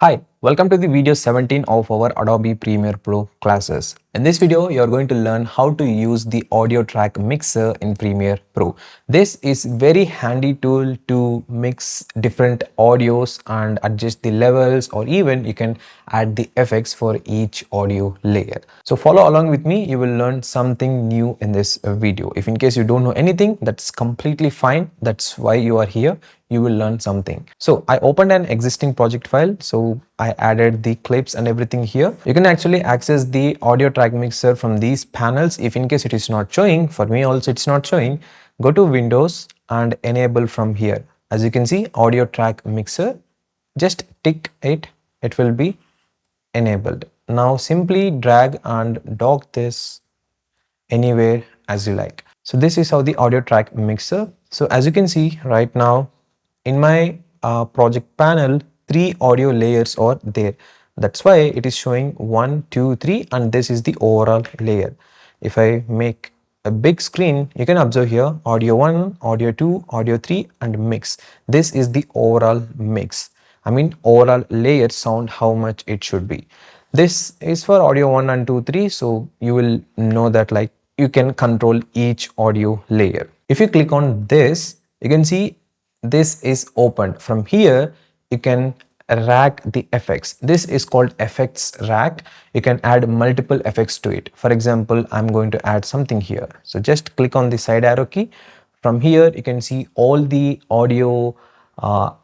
Hi, welcome to the video 17 of our Adobe Premiere Pro classes. In this video, you are going to learn how to use the audio track mixer in Premiere Pro. This is very handy tool to mix different audios and adjust the levels, or even you can add the effects for each audio layer. So follow along with me, you will learn something new in this video. If in case you don't know anything, that's completely fine. That's why you are here. You will learn something. So I opened an existing project file. So I added the clips and everything here. You can actually access the audio track mixer from these panels. If in case it is not showing, for me also it's not showing, go to Windows and enable from here. As you can see, audio track mixer, just tick it, it will be enabled. Now simply drag and dock this anywhere as you like. So this is how the audio track mixer. So as you can see right now in my project panel, 3 audio layers are there. That's why it is showing 1, 2, 3, and this is the overall layer. If I make a big screen, you can observe here audio 1, audio 2, audio 3 and mix. This is the overall mix. I mean overall layer sound, how much it should be. This is for audio 1 and 2, 3. So you will know that like you can control each audio layer. If you click on this, you can see this is opened. From here, you can rack the effects. This is called effects rack. You can add multiple effects to it. For example, I'm going to add something here. So just click on the side arrow key. From here, you can see all the audio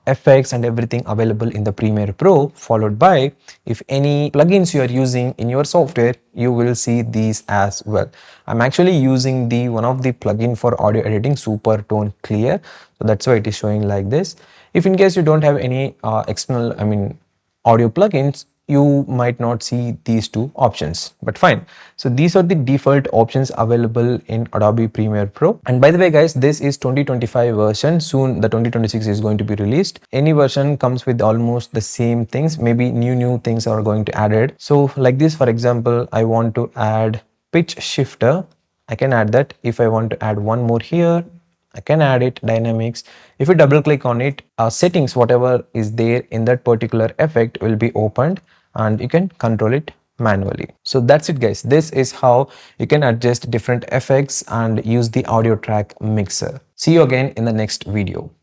effects and everything available in the Premiere Pro, followed by if any plugins you are using in your software, you will see these as well. I'm actually using the one of the plugin for audio editing, Super Tone Clear, so that's why it is showing like this. If in case you don't have any external audio plugins, you might not see these two options, but fine. So these are the default options available in Adobe Premiere Pro. And by the way guys, this is 2025 version. Soon the 2026 is going to be released. Any version comes with almost the same things. Maybe new things are going to added. So like this, for example, I want to add pitch shifter. I can add that. If I want to add one more here, I can add it. Dynamics. If you double click on it, settings, whatever is there in that particular effect will be opened and you can control it manually. So that's it guys. This is how you can adjust different effects and use the audio track mixer. See you again in the next video.